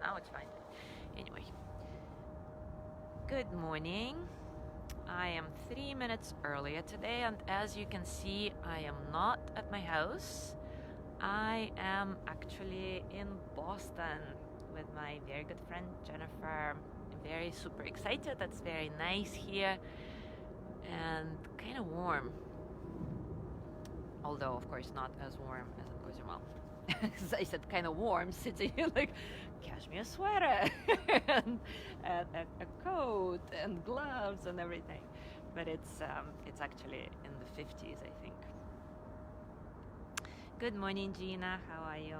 Now it's fine. Anyway, good morning. I am 3 minutes earlier today, and as you can see, I am not at my house. I am actually in Boston with my very good friend Jennifer. I'm very super excited. It's very nice here and kind of warm. Although, of course, not as warm as in Cozumel. As I said, kind of warm, sitting here like cashmere sweater and a coat and gloves and everything. But it's actually in the 50s, I think. Good morning, Gina. How are you?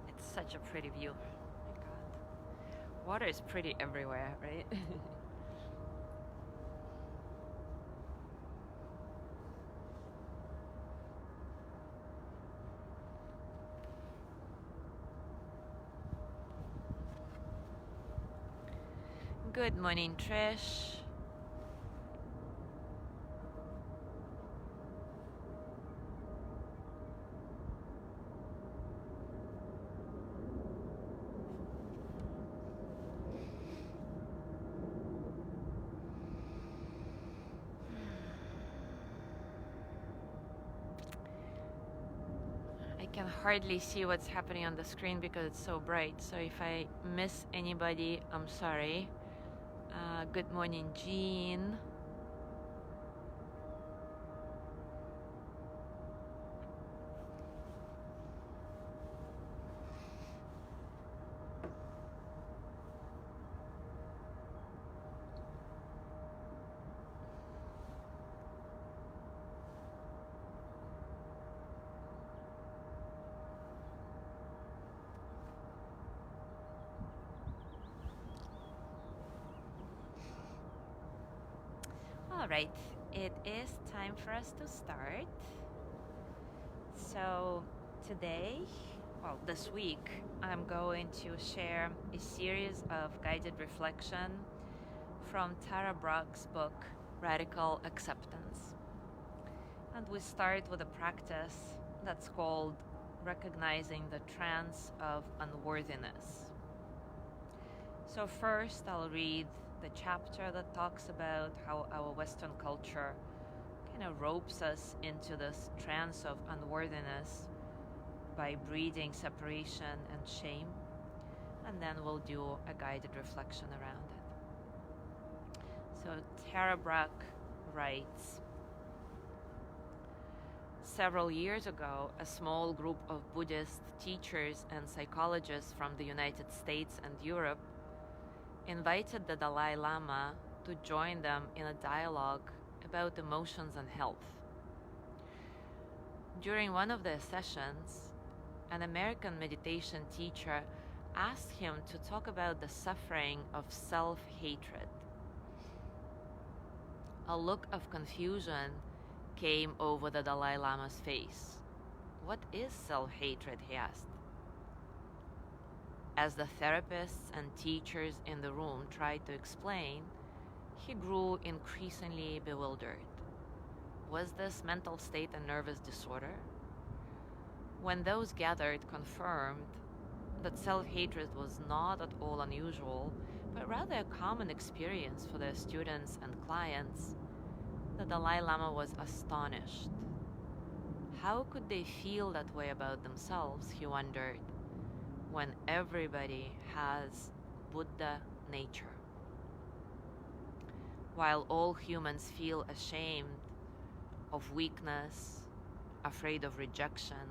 It's such a pretty view. Oh my God. Water is pretty everywhere, right? Good morning, Trish. I can hardly see what's happening on the screen because it's so bright. So if I miss anybody, I'm sorry. Good morning, Jean. All right, it is time for us to start. So today, well, this week, I'm going to share a series of guided reflection from Tara Brach's book, Radical Acceptance. And we start with a practice that's called recognizing the trance of unworthiness. So first, I'll read the chapter that talks about how our Western culture kind of ropes us into this trance of unworthiness by breeding separation and shame, and then we'll do a guided reflection around it. So Tara Brach writes, several years ago, a small group of Buddhist teachers and psychologists from the United States and Europe invited the Dalai Lama to join them in a dialogue about emotions and health. During one of the sessions, an American meditation teacher asked him to talk about the suffering of self-hatred. A look of confusion came over the Dalai Lama's face. What is self-hatred, he asked. As the therapists and teachers in the room tried to explain, he grew increasingly bewildered. Was this mental state a nervous disorder? When those gathered confirmed that self-hatred was not at all unusual, but rather a common experience for their students and clients, the Dalai Lama was astonished. How could they feel that way about themselves, he wondered, when everybody has Buddha nature? While all humans feel ashamed of weakness, afraid of rejection,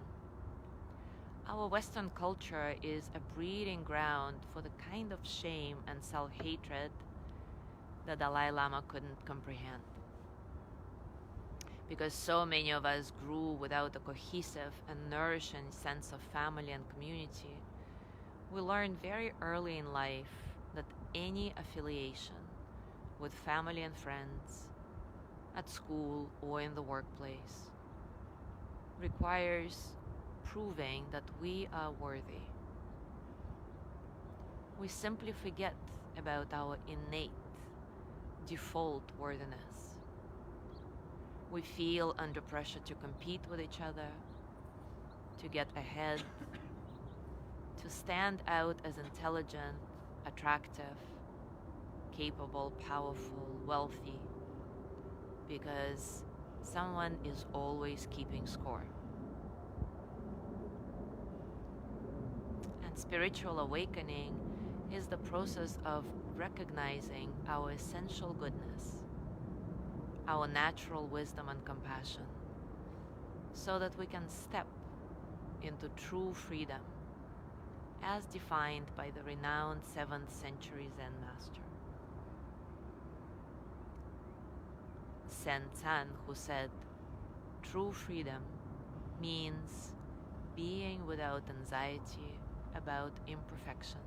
our Western culture is a breeding ground for the kind of shame and self-hatred the Dalai Lama couldn't comprehend. Because so many of us grew without a cohesive and nourishing sense of family and community, we learned very early in life that any affiliation with family and friends, at school or in the workplace, requires proving that we are worthy. we simply forget about our innate default worthiness. We feel under pressure to compete with each other, to get ahead, to stand out as intelligent, attractive, capable, powerful, wealthy, because someone is always keeping score. And spiritual awakening is the process of recognizing our essential goodness, our natural wisdom and compassion, so that we can step into true freedom, as defined by the renowned 7th century Zen master, Sen, who said, "True freedom means being without anxiety about imperfection.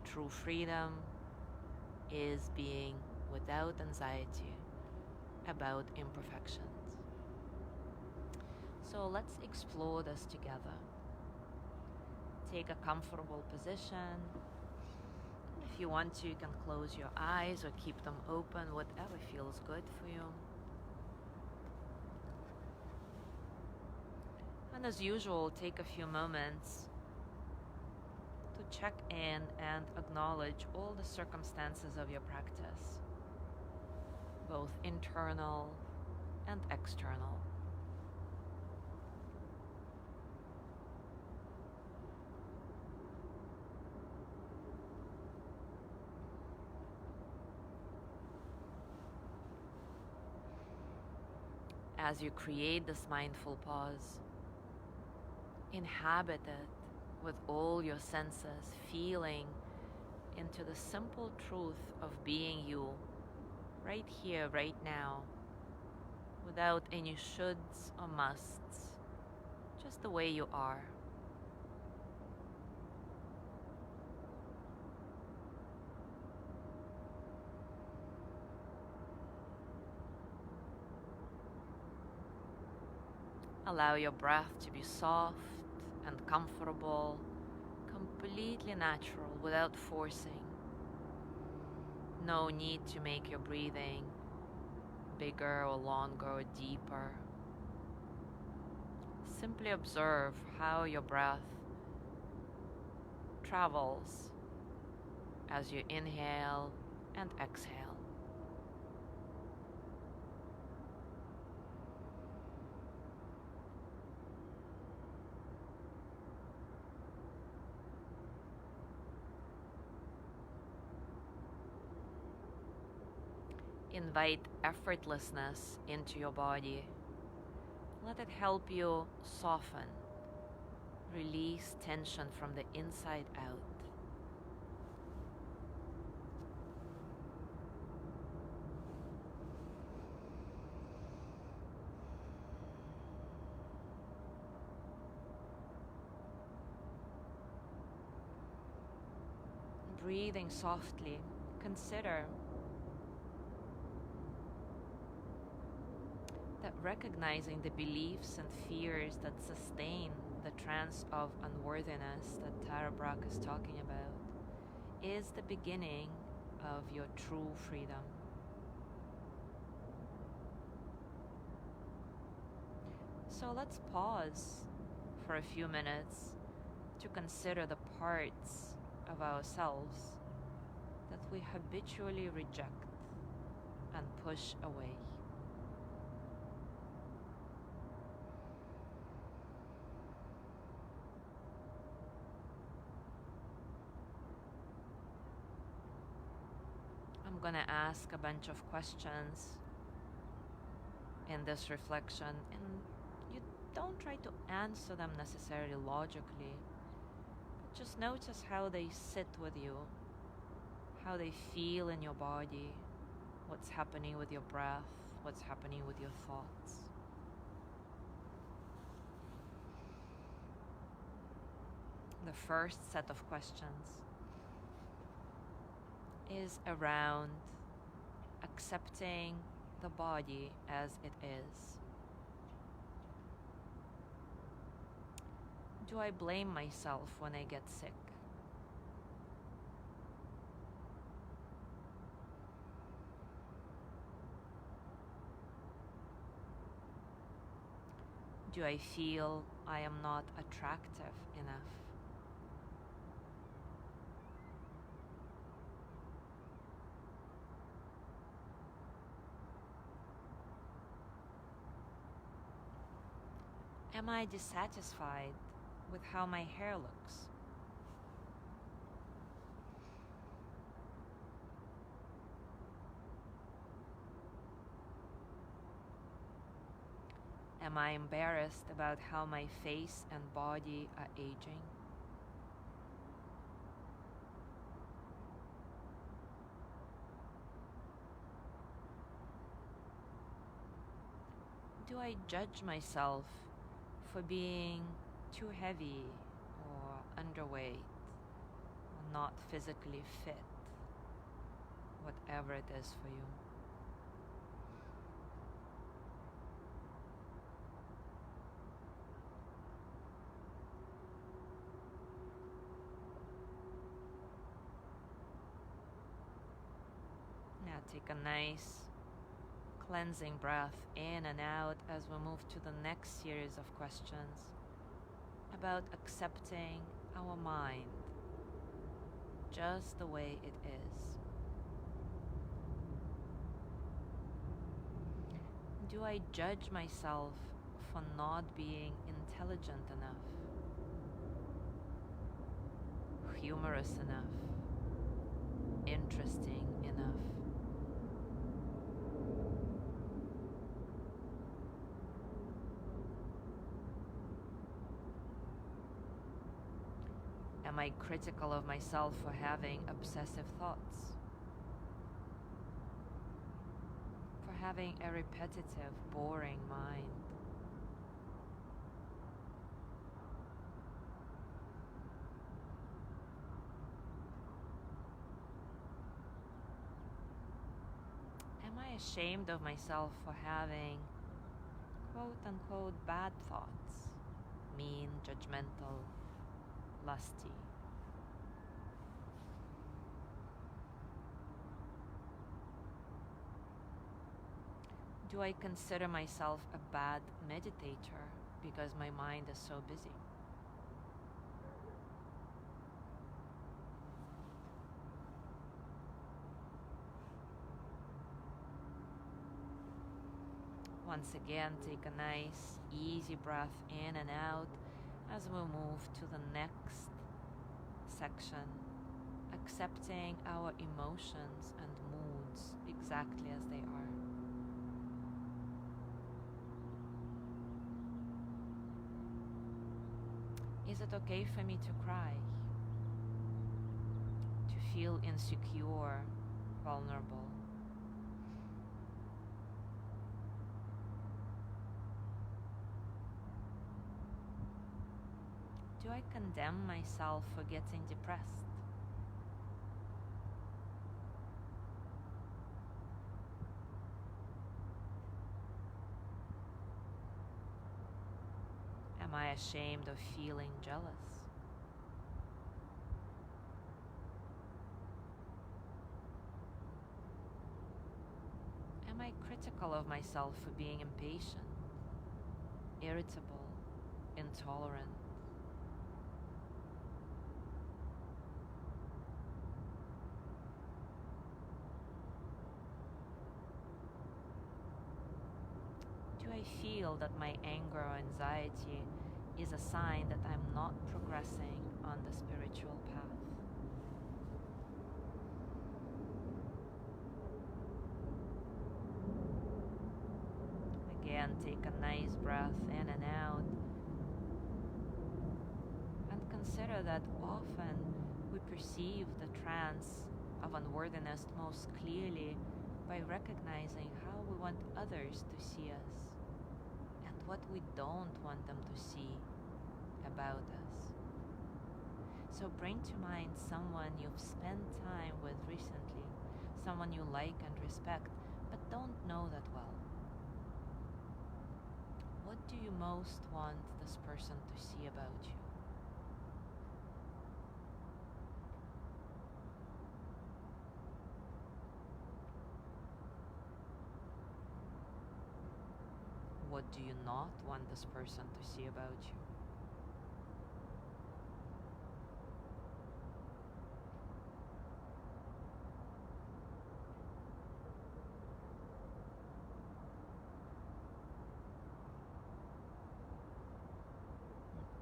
True freedom is being without anxiety about imperfections." So let's explore this together. Take a comfortable position. If you want to, you can close your eyes or keep them open, whatever feels good for you. And as usual, take a few moments to check in and acknowledge all the circumstances of your practice, both internal and external. As you create this mindful pause, inhabit it with all your senses, feeling into the simple truth of being you, right here, right now, without any shoulds or musts, just the way you are. Allow your breath to be soft and comfortable, completely natural, without forcing. No need to make your breathing bigger or longer or deeper. Simply observe how your breath travels as you inhale and exhale. Invite effortlessness into your body. Let it help you soften, release tension from the inside out. Breathing softly, consider that recognizing the beliefs and fears that sustain the trance of unworthiness that Tara Brach is talking about is the beginning of your true freedom. So let's pause for a few minutes to consider the parts of ourselves that we habitually reject and push away. I'm gonna ask a bunch of questions in this reflection, and you don't try to answer them necessarily logically, but just notice how they sit with you, how they feel in your body, what's happening with your breath, what's happening with your thoughts. The first set of questions is around accepting the body as it is. Do I blame myself when I get sick? Do I feel I am not attractive enough? Am I dissatisfied with how my hair looks? Am I embarrassed about how my face and body are aging? Do I judge myself for being too heavy or underweight or not physically fit? Whatever it is for you. Now take a nice cleansing breath in and out as we move to the next series of questions about accepting our mind just the way it is. Do I judge myself for not being intelligent enough, humorous enough, interesting enough? Am I critical of myself for having obsessive thoughts? For having a repetitive, boring mind? Am I ashamed of myself for having quote-unquote bad thoughts? Mean, judgmental, lusty? Do I consider myself a bad meditator because my mind is so busy? Once again, take a nice, easy breath in and out as we move to the next section, accepting our emotions and moods exactly as they are. Is it okay for me to cry? To feel insecure, vulnerable? Do I condemn myself for getting depressed? Am I ashamed of feeling jealous? Am I critical of myself for being impatient, irritable, intolerant? Do I feel that my anger or anxiety is a sign that I'm not progressing on the spiritual path? Again, take a nice breath in and out, and consider that often we perceive the trance of unworthiness most clearly by recognizing how we want others to see us and what we don't want them to see about us. So bring to mind someone you've spent time with recently, someone you like and respect, but don't know that well. What do you most want this person to see about you? what do you not want this person to see about you?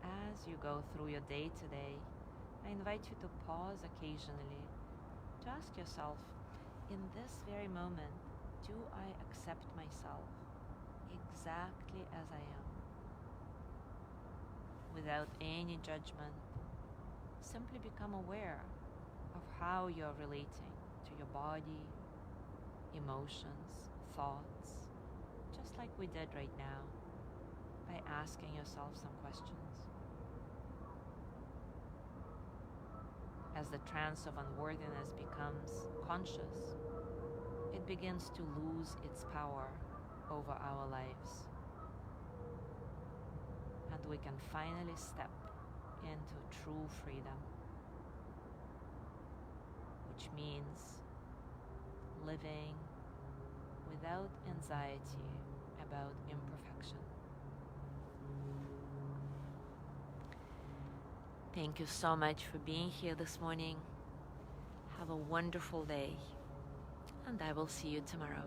As you go through your day today, I invite you to pause occasionally to ask yourself, in this very moment, do I accept myself exactly as I am? Without any judgment, simply become aware of how you're relating to your body, emotions, thoughts, just like we did right now, by asking yourself some questions. As the trance of unworthiness becomes conscious, it begins to lose its power over our lives. And we can finally step into true freedom, which means living without anxiety about imperfection. Thank you so much for being here this morning. Have a wonderful day, and I will see you tomorrow.